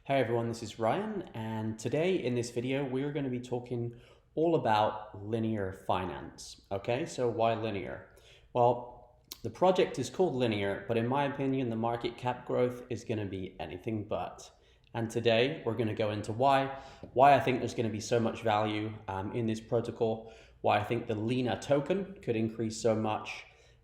Hey everyone, this is Ryan, and today in this video we're going to be talking all about linear finance. Okay, so why linear? Well, the project is called linear, but in my opinion the market cap growth is going to be anything but. And today we're going to go into why I think there's going to be so much value in this protocol, why I think the Lina token could increase so much,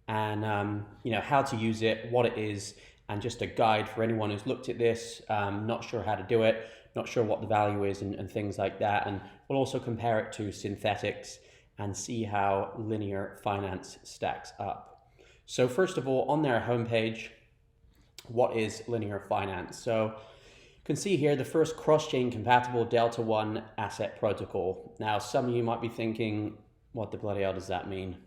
and how to use it, what it is, and just a guide for anyone who's looked at this, not sure how to do it, not sure what the value is and things like that. And we'll also compare it to Synthetix and see how linear finance stacks up. So first of all, on their homepage, what is linear finance? So you can see here the first cross-chain compatible Delta 1 asset protocol. Now, some of you might be thinking, what the bloody hell does that mean?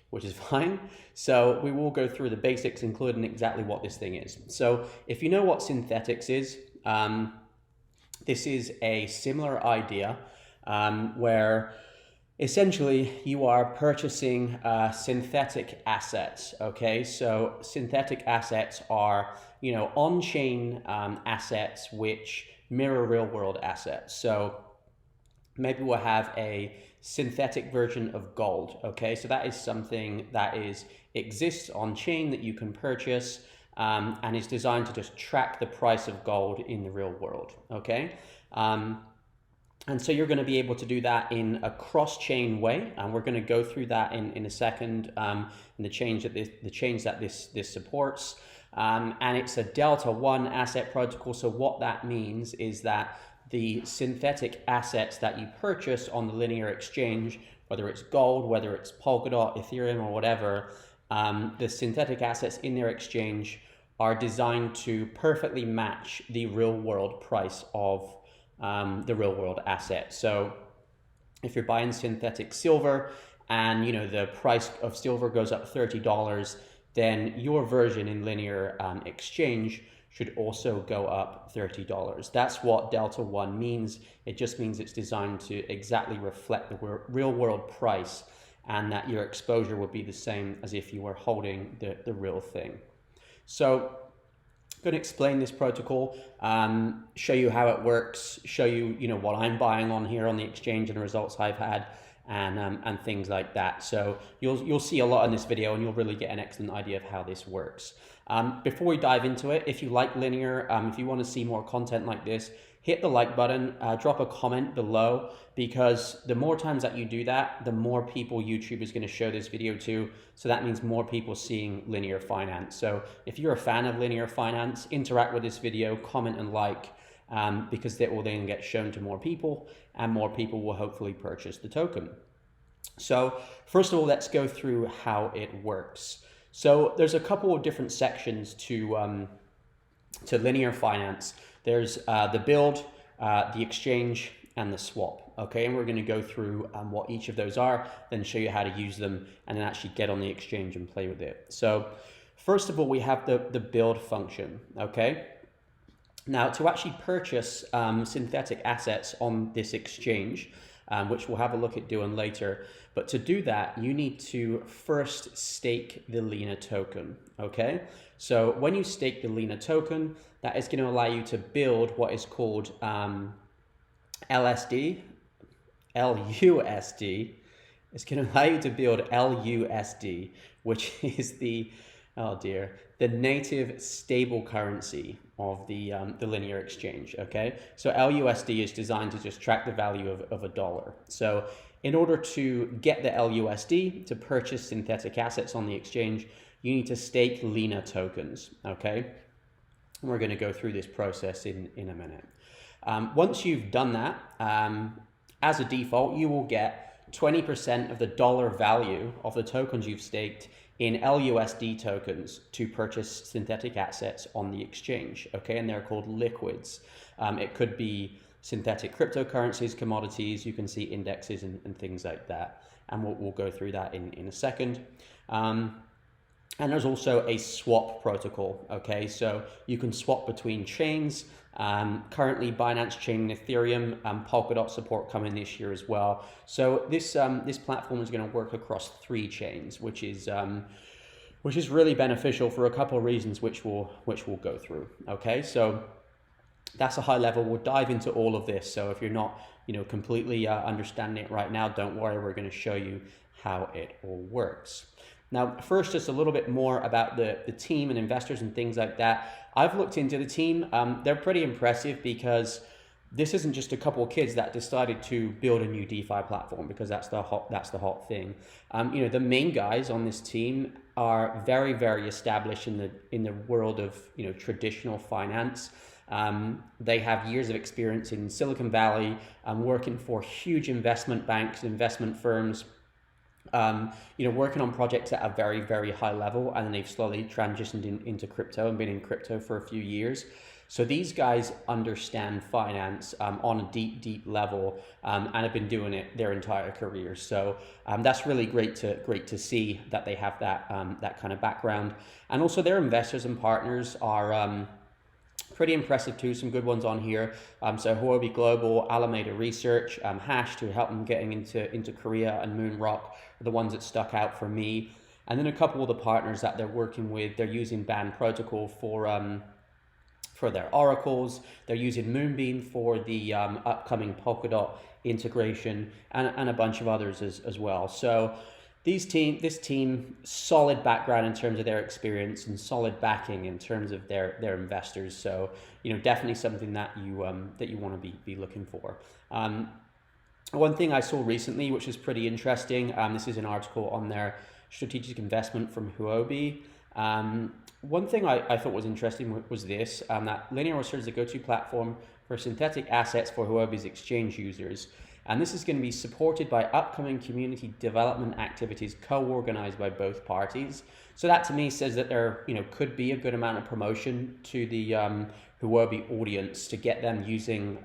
Which is fine. So we will go through the basics, including exactly what this thing is. So if you know what Synthetix is, this is a similar idea where essentially you are purchasing synthetic assets. Okay, so synthetic assets are on-chain assets which mirror real-world assets. So maybe we'll have a synthetic version of gold. Okay, so that is something that exists on chain that you can purchase and is designed to just track the price of gold in the real world. Okay, and so you're going to be able to do that in a cross-chain way, and we're going to go through that in a second. In the change that this supports, and it's a Delta 1 asset protocol. So what that means is that the synthetic assets that you purchase on the linear exchange, whether it's gold, whether it's Polkadot, Ethereum, or whatever, the synthetic assets in their exchange are designed to perfectly match the real world price of the real world asset. So if you're buying synthetic silver and the price of silver goes up $30, then your version in linear exchange should also go up $30. That's what Delta 1 means. It just means it's designed to exactly reflect the real world price, and that your exposure would be the same as if you were holding the real thing. So I'm going to explain this protocol, show you how it works, show you what I'm buying on here on the exchange and the results I've had, and things like that. So you'll see a lot in this video, and you'll really get an excellent idea of how this works. Before we dive into it, if you like linear, if you want to see more content like this, hit the like button, drop a comment below, because the more times that you do that, the more people YouTube is going to show this video to. So that means more people seeing linear finance. So if you're a fan of linear finance, interact with this video, comment and like, because that will then get shown to more people, and more people will hopefully purchase the token. So first of all, let's go through how it works. So there's a couple of different sections to linear finance. There's the build, the exchange, and the swap. Okay, and we're going to go through what each of those are, then show you how to use them, and then actually get on the exchange and play with it. So first of all, we have the build function. Okay, now to actually purchase synthetic assets on this exchange, which we'll have a look at doing later. But to do that, you need to first stake the Lina token, okay? So when you stake the Lina token, that is going to allow you to build what is called LUSD. It's going to allow you to build LUSD, which is the native stable currency of the linear exchange. Okay, so LUSD is designed to just track the value of a dollar. So in order to get the LUSD to purchase synthetic assets on the exchange, you need to stake Lina tokens. Okay, and we're going to go through this process in a minute. Once you've done that, as a default, you will get 20% of the dollar value of the tokens you've staked in LUSD tokens to purchase synthetic assets on the exchange. Okay, and they're called liquids. It could be synthetic cryptocurrencies, commodities. You can see indexes and things like that, and we'll go through that in a second. And there's also a swap protocol. Okay, so you can swap between chains. Currently, Binance Chain and Ethereum, Polkadot support coming this year as well. So this platform is going to work across 3 chains, which is really beneficial for a couple of reasons, which we'll go through. Okay, so that's a high level. We'll dive into all of this. So if you're not, completely understanding it right now, don't worry. We're going to show you how it all works. Now, first, just a little bit more about the team and investors and things like that. I've looked into the team. They're pretty impressive because this isn't just a couple of kids that decided to build a new DeFi platform because that's the hot thing. The main guys on this team are very, very established in the world of traditional finance. They have years of experience in Silicon Valley, working for huge investment banks, investment firms, working on projects at a very, very high level, and then they've slowly transitioned into crypto and been in crypto for a few years. So these guys understand finance on a deep, deep level, and have been doing it their entire careers. So that's really great to see that they have that kind of background, and also their investors and partners are pretty impressive too. Some good ones on here. So Huobi Global, Alameda Research, Hash to help them getting into Korea, and Moonrock are the ones that stuck out for me. And then a couple of the partners that they're working with, they're using Band Protocol for their oracles. They're using Moonbeam for the upcoming Polkadot integration, and a bunch of others as well. So this team, solid background in terms of their experience and solid backing in terms of their investors. So definitely something that you want to be looking for. One thing I saw recently, which is pretty interesting, this is an article on their strategic investment from Huobi. One thing I thought was interesting was this, that Linear was serves as a go-to platform for synthetic assets for Huobi's exchange users. And this is going to be supported by upcoming community development activities co-organized by both parties. So that to me says that there could be a good amount of promotion to the Huobi audience to get them using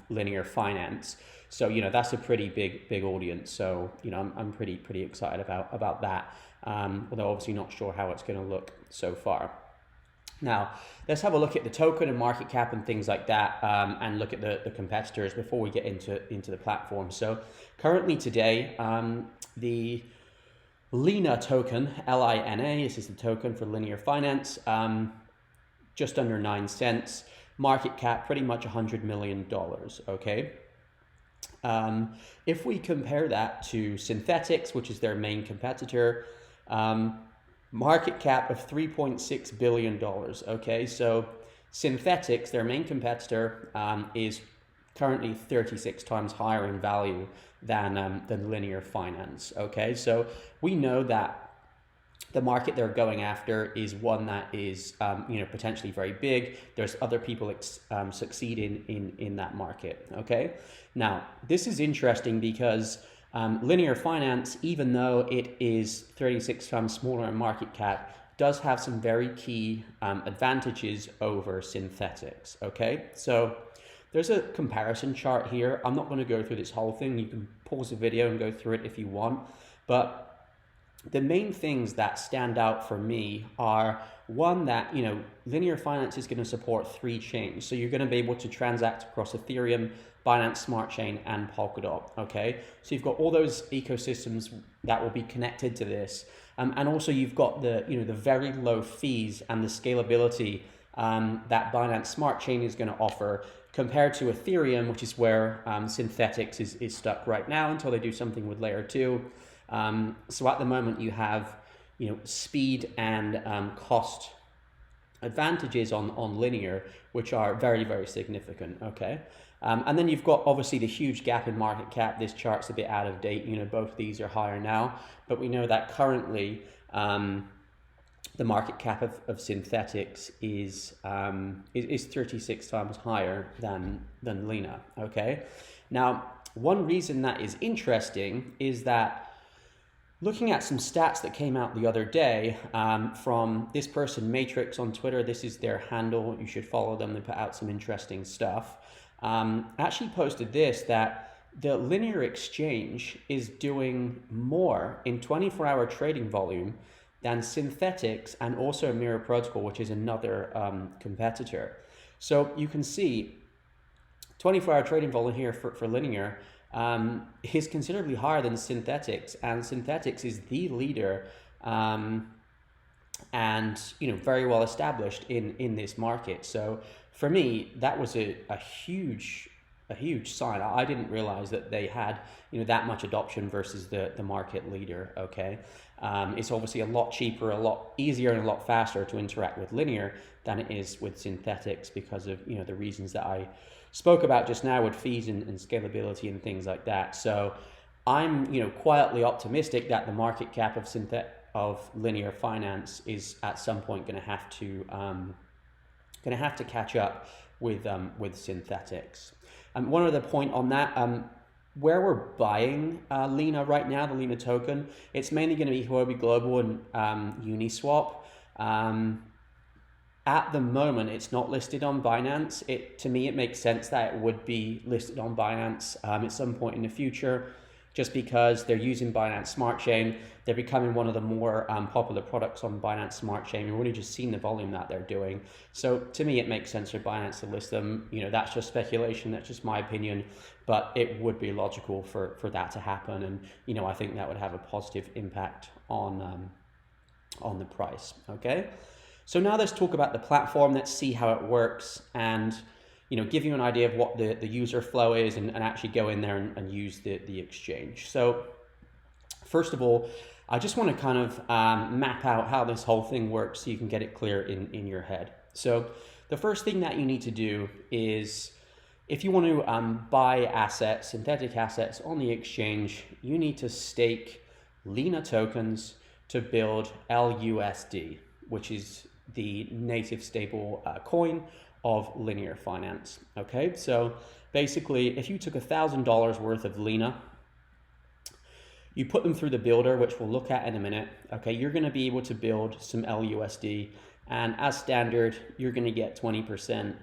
linear finance. So that's a pretty big audience. So I'm pretty excited about that. Although obviously not sure how it's going to look so far. Now, let's have a look at the token and market cap and things like that, and look at the competitors before we get into the platform. So currently today, the Lina token, Lina, this is the token for linear finance, just under 9 cents. Market cap pretty much $100 million, okay? If we compare that to Synthetix, which is their main competitor, market cap of $3.6 billion, okay? So Synthetix, their main competitor, is currently 36 times higher in value than linear finance, okay? So we know that the market they're going after is one that is potentially very big. There's other people succeeding in that market, okay? Now, this is interesting because linear finance, even though it is 36 times smaller in market cap, does have some very key advantages over Synthetix, okay? So there's a comparison chart here. I'm not going to go through this whole thing. You can pause the video and go through it if you want. But the main things that stand out for me are, one, that linear finance is going to support 3 chains. So you're going to be able to transact across Ethereum, Binance Smart Chain, and Polkadot, okay? So you've got all those ecosystems that will be connected to this. And also you've got the very low fees and the scalability that Binance Smart Chain is going to offer compared to Ethereum, which is where Synthetix is stuck right now until they do something with layer 2. So at the moment you have speed and cost advantages on linear, which are very, very significant, okay? And then you've got obviously the huge gap in market cap. This chart's a bit out of date. Both of these are higher now, but we know that currently the market cap of Synthetix is 36 times higher than Lina, okay? Now, one reason that is interesting is that looking at some stats that came out the other day from this person, Matrix, on Twitter, this is their handle. You should follow them. They put out some interesting stuff. Actually posted this, that the linear exchange is doing more in 24-hour trading volume than Synthetix and also Mirror Protocol, which is another competitor. So you can see 24-hour trading volume here for linear is considerably higher than Synthetix, and Synthetix is the leader and very well established in this market. So for me, that was a huge sign. I didn't realize that they had, that much adoption versus the market leader. Okay, it's obviously a lot cheaper, a lot easier, and a lot faster to interact with Linear than it is with Synthetix because of the reasons that I spoke about just now with fees and scalability and things like that. So I'm quietly optimistic that the market cap of Linear Finance is at some point going to have to catch up with Synthetix. And one other point on that, where we're buying Lina right now, the Lina token, it's mainly going to be Huobi Global and Uniswap. At the moment, it's not listed on Binance. To me, it makes sense that it would be listed on Binance at some point in the future, just because they're using Binance Smart Chain. They're becoming one of the more popular products on Binance Smart Chain. We've already just seen the volume that they're doing. So to me, it makes sense for Binance to list them. That's just speculation. That's just my opinion. But it would be logical for that to happen. And, I think that would have a positive impact on the price. Okay. So now let's talk about the platform. Let's see how it works and give you an idea of what the user flow is and actually go in there and use the exchange. So first of all, I just want to kind of map out how this whole thing works so you can get it clear in your head. So the first thing that you need to do is, if you want to buy assets, synthetic assets on the exchange, you need to stake Lina tokens to build LUSD, which is the native stable coin of Linear Finance. Okay, so basically, if you took $1,000 worth of Lina, you put them through the builder, which we'll look at in a minute. Okay, you're going to be able to build some LUSD, and as standard, you're going to get 20%,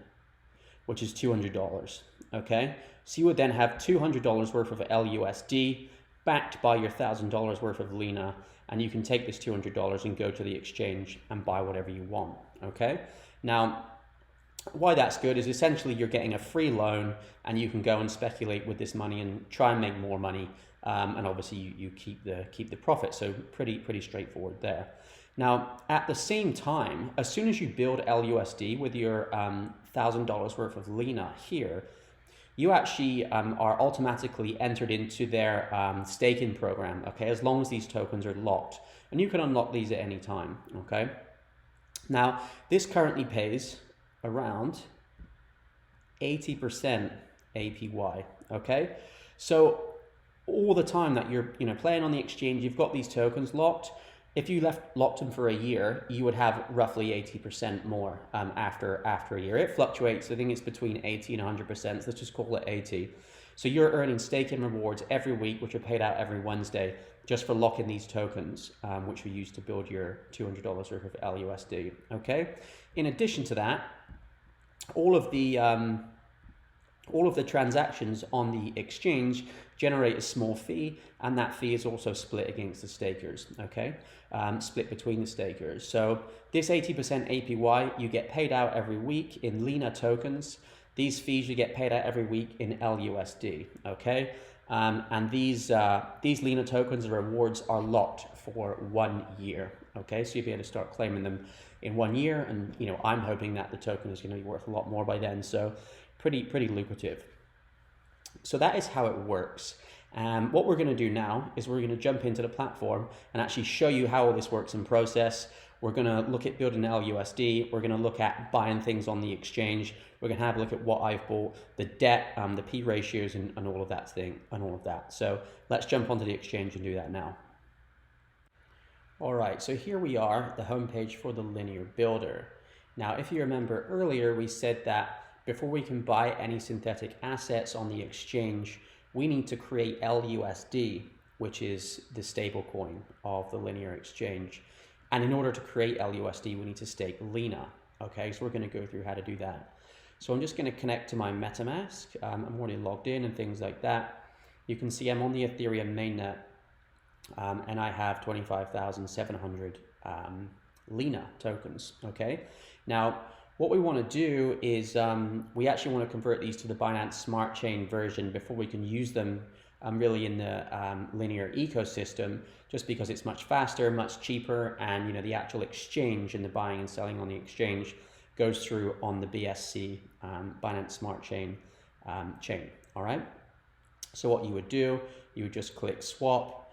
which is $200. Okay, so you would then have $200 worth of LUSD backed by your $1,000 worth of Lina, and you can take this $200 and go to the exchange and buy whatever you want. Okay, now why that's good is essentially you're getting a free loan and you can go and speculate with this money and try and make more money, and obviously you keep the profit. So pretty straightforward there. Now at the same time, as soon as you build LUSD with your $1,000 worth of Lina here, you actually are automatically entered into their staking program. Okay, as long as these tokens are locked, and you can unlock these at any time. Okay, now this currently pays around 80% APY. Okay, so all the time that you're playing on the exchange, you've got these tokens locked. If you locked them for a year, you would have roughly 80% more after a year. It fluctuates. I think it's between 80 and 100%. So let's just call it 80. So you're earning staking rewards every week, which are paid out every Wednesday, just for locking these tokens, which we use to build your $200 worth of LUSD. Okay. In addition to that, all of the transactions on the exchange generate a small fee, and that fee is also split against the stakers. Okay, split between the stakers. So this 80% APY you get paid out every week in Lina tokens. These fees you get paid out every week in LUSD. Okay, and these Lina tokens, the rewards are locked for 1 year. Okay, so you'll be able to start claiming them in 1 year, and I'm hoping that the token is going to be worth a lot more by then. So pretty lucrative. So that is how it works. What we're going to do now is we're going to jump into the platform and actually show you how all this works in process. We're going to look at building LUSD. We're going to look at buying things on the exchange. We're going to have a look at what I've bought, the debt, the P ratios, and all of that. So let's jump onto the exchange and do that now. All right, so here we are, the homepage for the Linear Builder. Now, if you remember earlier, we said that before we can buy any synthetic assets on the exchange, we need to create LUSD, which is the stable coin of the Linear exchange. And in order to create LUSD, we need to stake Lina. Okay, so we're going to go through how to do that. So I'm just going to connect to my MetaMask. I'm already logged in and things like that. You can see I'm on the Ethereum mainnet, and I have 25,700 Lina tokens. Okay, now what we want to do is we actually want to convert these to the Binance Smart Chain version before we can use them really in the Linear ecosystem, just because it's much faster, much cheaper, and the actual exchange and the buying and selling on the exchange goes through on the BSC Binance Smart Chain chain. All right. So what you would do, you would just click swap.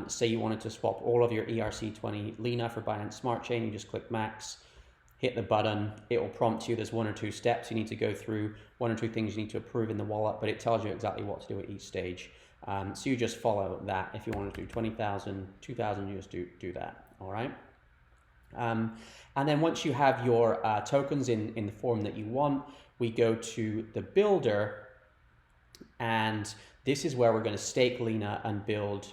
Say you wanted to swap all of your ERC20 Lina for Binance Smart Chain, you just click max, hit the button. It will prompt you. There's 1 or 2 steps you need to go through, 1 or 2 things you need to approve in the wallet, but it tells you exactly what to do at each stage. So you just follow that. If you want to do 20,000, 2,000, you just do that. All right. And then once you have your tokens in the form that you want, we go to the builder, and this is where we're going to stake Lina and build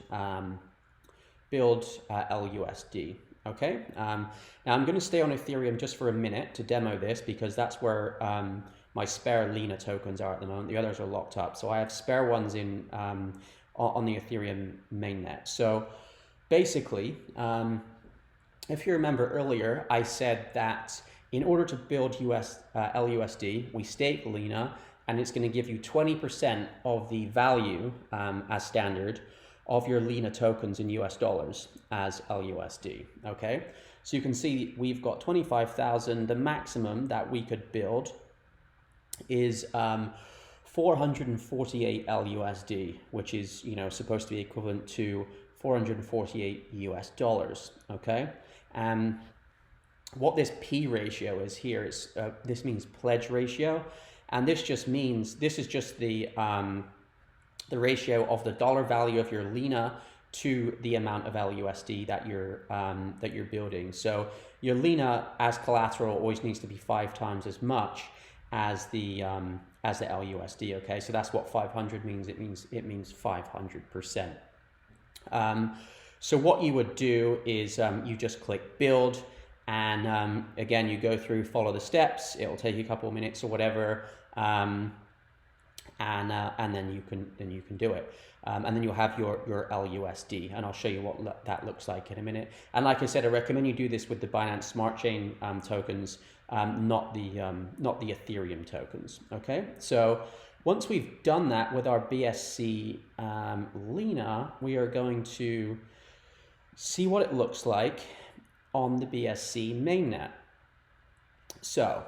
LUSD. Okay. Now I'm going to stay on Ethereum just for a minute to demo this, because that's where my spare Lina tokens are at the moment. The others are locked up, so I have spare ones in on the Ethereum mainnet. So basically, if you remember earlier, I said that in order to build LUSD, we stake Lina, and it's going to give you 20% of the value as standard of your Lina tokens in US dollars as LUSD. Okay, so you can see we've got 25,000. The maximum that we could build is 448 LUSD, which is, you know, supposed to be equivalent to 448 US dollars. Okay. What this P ratio is here is this means pledge ratio, and this just means this is just the ratio of the dollar value of your Lina to the amount of LUSD that you're building. So your Lina as collateral always needs to be 5 times as much as the LUSD. Okay, so that's what 500 means. It means 500%. So what you would do is you just click build, and again you go through, follow the steps. It will take you a couple of minutes or whatever, and then you can do it, and then you'll have your LUSD, and I'll show you what that looks like in a minute. And like I said, I recommend you do this with the Binance Smart Chain tokens, not the Ethereum tokens. Okay, so once we've done that with our BSC Lina, we are going to see what it looks like on the BSC mainnet. So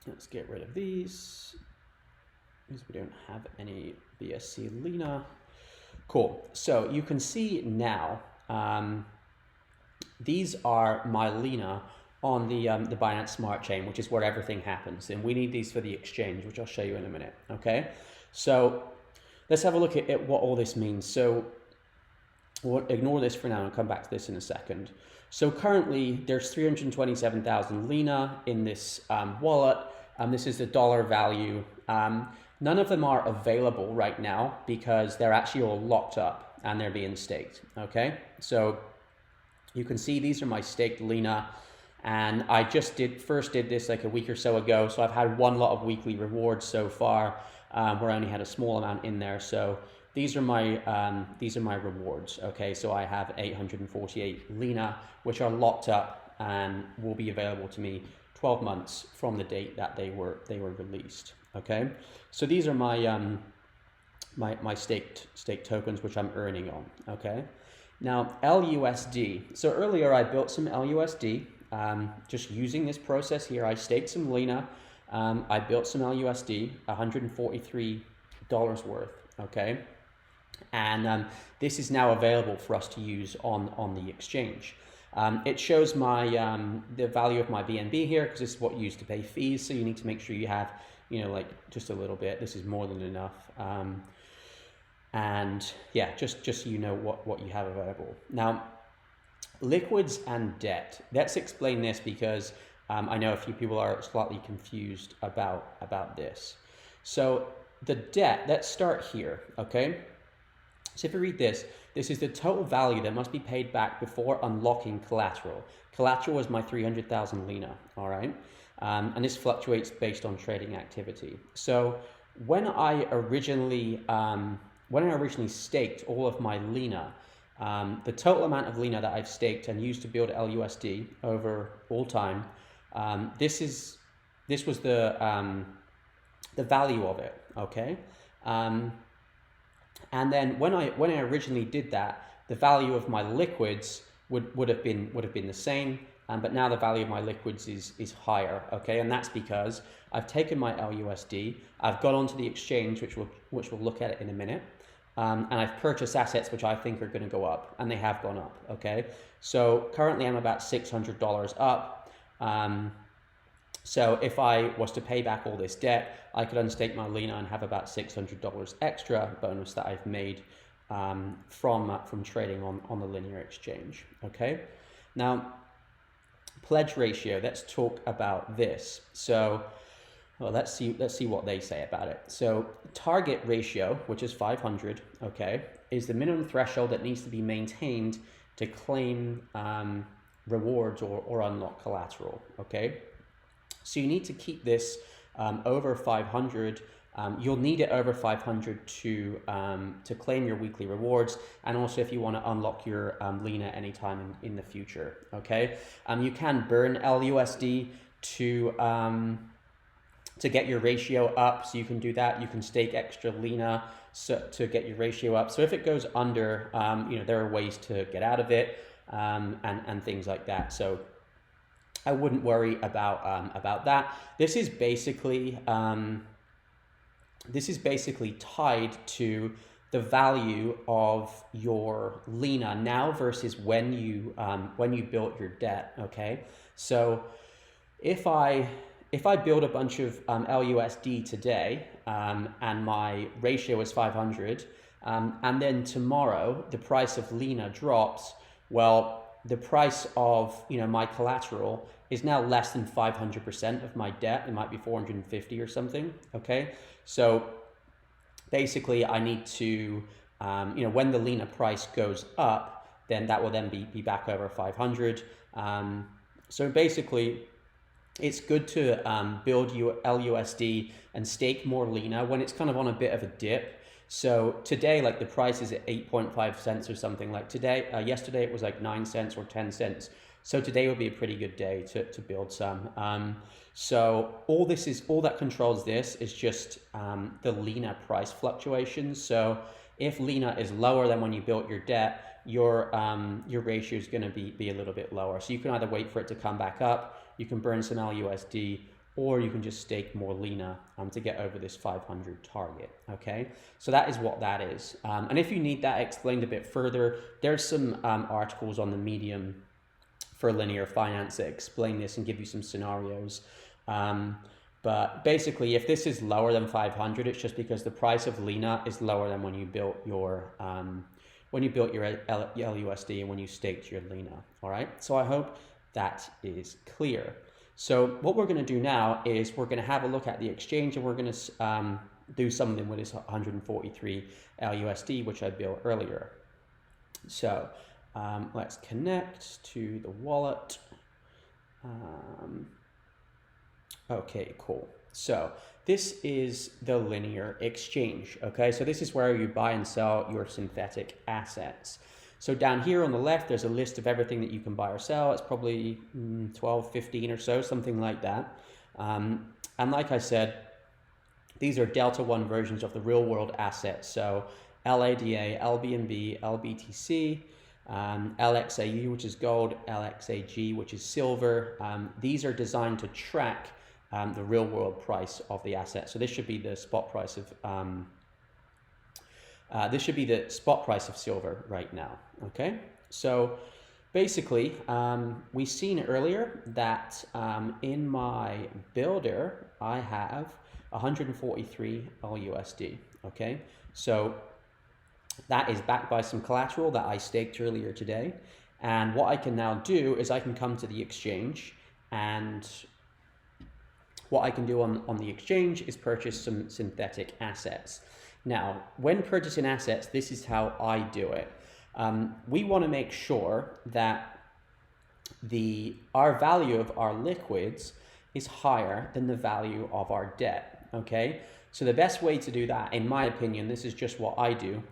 let's get rid of these, because we don't have any BSC Lina. Cool. So you can see now, these are my Lina on the Binance Smart Chain, which is where everything happens. And we need these for the exchange, which I'll show you in a minute. Okay. So let's have a look at what all this means. So we'll ignore this for now and come back to this in a second. So currently there's 327,000 Lina in this wallet. This is the dollar value. None of them are available right now because they're actually all locked up and they're being staked. Okay, so you can see these are my staked Lina, and I just first did this like a week or so ago. So I've had one lot of weekly rewards so far, where I only had a small amount in there. So these are my rewards. Okay, so I have 848 Lina, which are locked up and will be available to me 12 months from the date that they were released. Okay, so these are my my staked tokens, which I'm earning on. Okay, now LUSD. So earlier I built some LUSD, just using this process here. I staked some Lina. I built some LUSD, $143 worth. Okay, and this is now available for us to use on the exchange. It shows my the value of my BNB here, because this is what you use to pay fees. So you need to make sure you have, you know, like just a little bit. This is more than enough. And yeah, just so you know what you have available. Now, liquids and debt. Let's explain this, because I know a few people are slightly confused about this. So the debt, let's start here, okay? So if you read this, this is the total value that must be paid back before unlocking collateral. Collateral is my 300,000 Lina, all right? And this fluctuates based on trading activity. So when I originally staked all of my Lina, the total amount of Lina that I've staked and used to build LUSD over all time, this was the value of it, okay? And then when I originally did that, the value of my liquids would have been the same, but now the value of my liquids is higher, okay? And that's because I've taken my LUSD, I've got onto the exchange, which we'll look at it in a minute, and I've purchased assets which I think are going to go up, and they have gone up, okay? So currently I'm about $600 up. So if I was to pay back all this debt, I could unstake my Lina and have about $600 extra bonus that I've made from trading on the linear exchange, okay? Now, pledge ratio, let's talk about this. So, well, let's see what they say about it. So target ratio, which is 500, okay, is the minimum threshold that needs to be maintained to claim rewards or unlock collateral, okay? So you need to keep this over 500. You'll need it over 500 to claim your weekly rewards, and also if you want to unlock your Lina anytime in the future, okay? You can burn LUSD to get your ratio up, so you can do that. You can stake extra Lina to get your ratio up. So if it goes under, there are ways to get out of it and things like that. So I wouldn't worry about that. This is basically tied to the value of your Lina now versus when you built your debt. Okay, so if I build a bunch of LUSD today and my ratio is 500, and then tomorrow the price of Lina drops, well, the price of my collateral is now less than 500% of my debt. It might be 450 or something. Okay, so basically I need to when the Lina price goes up, then that will then be back over 500. So basically it's good to build your LUSD and stake more Lina when it's kind of on a bit of a dip. So today, like the price is at 8.5 cents or something. Like today, yesterday it was like 9 cents or 10 cents. So today would be a pretty good day to build some. So all that controls this is just the Lina price fluctuations. So if Lina is lower than when you built your debt, your ratio is going to be a little bit lower. So you can either wait for it to come back up, you can burn some LUSD, or you can just stake more Lina to get over this 500 target, okay? So that is what that is. And if you need that explained a bit further, there's some articles on the Medium for linear finance that explain this and give you some scenarios. But basically, if this is lower than 500, it's just because the price of Lina is lower than when you built your LUSD and when you staked your Lina, all right? So I hope that is clear. So what we're going to do now is we're going to have a look at the exchange, and we're going to do something with this 143 LUSD, which I built earlier. So let's connect to the wallet. Okay, cool. So this is the linear exchange. Okay, so this is where you buy and sell your synthetic assets. So down here on the left, there's a list of everything that you can buy or sell. It's probably 12, 15 or so, something like that. And like I said, these are Delta 1 versions of the real world assets. So LADA, LBNB, LBTC, LXAU, which is gold, LXAG, which is silver. These are designed to track the real world price of the asset. So this should be the spot price of silver right now. Okay, so basically we've seen earlier that in my builder I have 143 LUSD. Okay, so that is backed by some collateral that I staked earlier today, and what I can now do is I can come to the exchange, and what I can do on the exchange is purchase some synthetic assets. Now, when purchasing assets, this is how I do it. We want to make sure that our value of our liquids is higher than the value of our debt, okay? So the best way to do that, in my opinion, this is just what I do,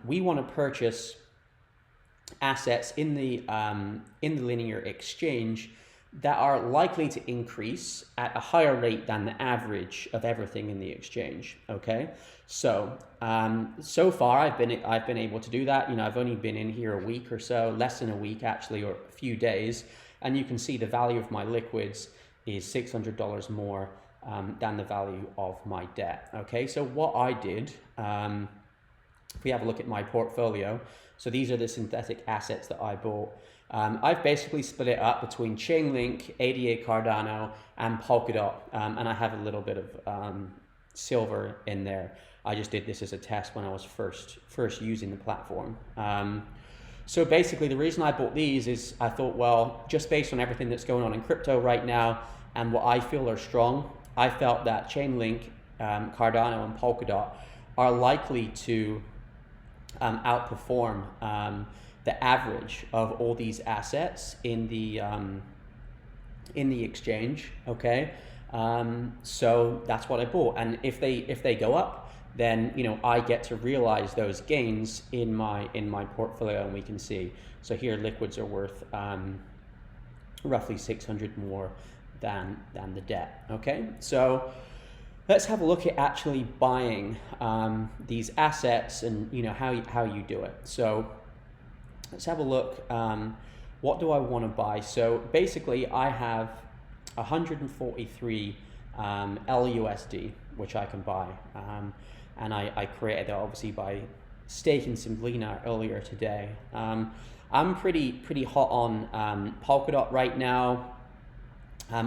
we want to purchase assets in the linear exchange that are likely to increase at a higher rate than the average of everything in the exchange. Okay, so so far I've been able to do that. I've only been in here a week or so, less than a week actually, or a few days, and you can see the value of my liquids is $600 more than the value of my debt. Okay, so what I did, if we have a look at my portfolio, so these are the synthetic assets that I bought. I've basically split it up between Chainlink, ADA Cardano, and Polkadot, and I have a little bit of silver in there. I just did this as a test when I was first using the platform. So basically the reason I bought these is I thought, well, just based on everything that's going on in crypto right now and what I feel are strong, I felt that Chainlink, Cardano, and Polkadot are likely to outperform the average of all these assets in the exchange. Okay, so that's what I bought, and if they go up, then I get to realize those gains in my portfolio, and we can see. So here, liquids are worth roughly 600 more than the debt. Okay, so let's have a look at actually buying these assets and how you do it. So let's have a look. What do I want to buy? So basically, I have 143 LUSD, which I can buy. And I created that obviously by staking some Lina earlier today. I'm pretty hot on Polkadot right now.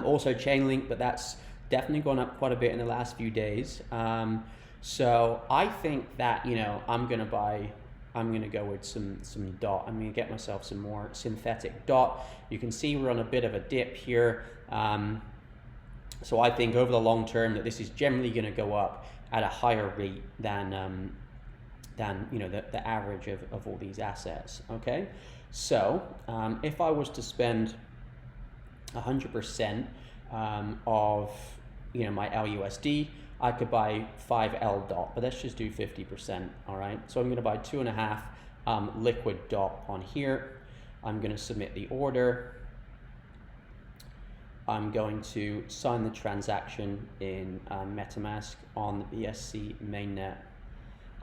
Also Chainlink, but that's definitely gone up quite a bit in the last few days. So I think that I'm gonna go with some DOT. I'm gonna get myself some more synthetic DOT. You can see we're on a bit of a dip here. So I think over the long term that this is generally going to go up at a higher rate than the average of all these assets. Okay, so if I was to spend 100% of my LUSD, I could buy 5 L DOT, but let's just do 50%. All right, so I'm going to buy 2.5 liquid DOT on here. I'm going to submit the order. I'm going to sign the transaction in MetaMask on the BSC mainnet,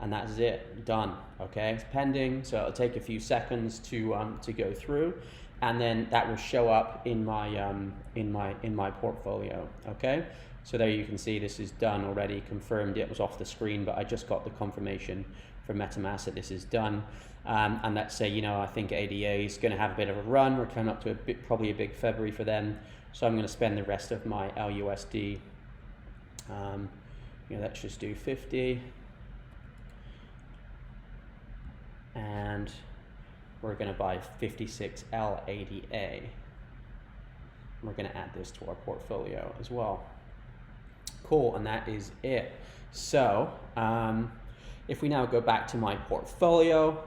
and that's it, done. Okay, it's pending, so it'll take a few seconds to go through, and then that will show up in my portfolio. Okay, so there you can see this is done already, confirmed. It was off the screen, but I just got the confirmation from MetaMask that this is done. And let's say I think ADA is going to have a bit of a run. We're coming up to probably a big February for them. So I'm going to spend the rest of my LUSD. Let's just do 50. And we're going to buy 56 LADA. We're going to add this to our portfolio as well. Cool, and that is it. So if we now go back to my portfolio,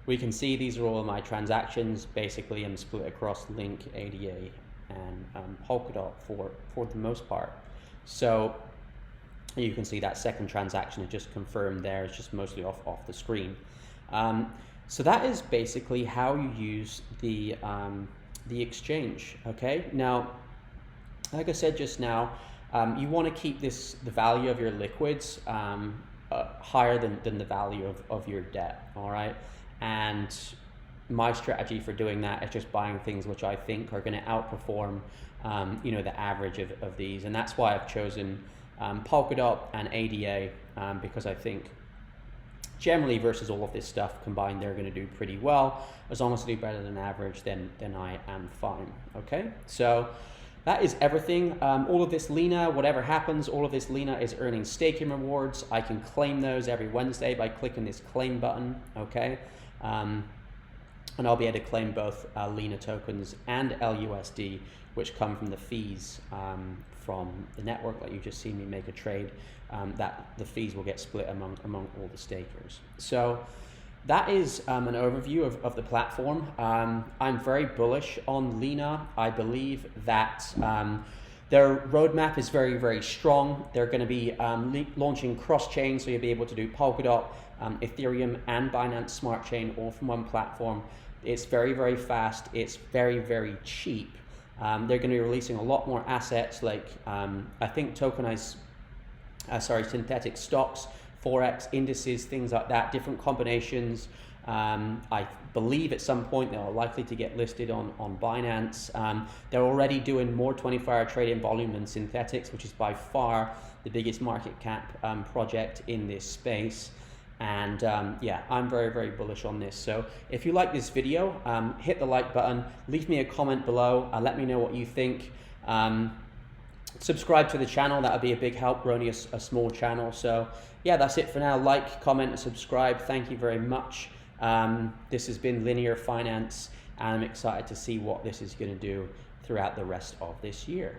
we can see these are all of my transactions. Basically, I'm split across Link, ADA, and Polkadot for the most part. So you can see that second transaction is just confirmed there. It's just mostly off the screen. So that is basically how you use the exchange. Okay. Now, like I said just now, you want to keep the value of your liquids higher than the value of your debt. All right. And my strategy for doing that is just buying things which I think are going to outperform, the average of these, and that's why I've chosen Polkadot and ADA because I think generally versus all of this stuff combined, they're going to do pretty well. As long as they do better than average, then I am fine. Okay, so that is everything. All of this Lina, whatever happens, all of this Lina is earning staking rewards. I can claim those every Wednesday by clicking this claim button. Okay. And I'll be able to claim both Lina tokens and LUSD, which come from the fees from the network. Like you just seen me make a trade, that the fees will get split among all the stakers. So that is an overview of the platform. I'm very bullish on Lina. I believe that their roadmap is very, very strong. They're going to be launching cross-chain, so you'll be able to do Polkadot, Ethereum, and Binance Smart Chain all from one platform. It's very, very fast. It's very, very cheap. They're going to be releasing a lot more assets like I think synthetic stocks, forex, indices, things like that, different combinations. I believe at some point they are likely to get listed on Binance. They're already doing more 24-hour trading volume than Synthetix, which is by far the biggest market cap project in this space. And yeah, I'm very, very bullish on this. So if you like this video, hit the like button, leave me a comment below, let me know what you think. Subscribe to the channel, that would be a big help. We're only a small channel. So yeah, that's it for now. Like, comment, and subscribe. Thank you very much. This has been Linear Finance, and I'm excited to see what this is going to do throughout the rest of this year.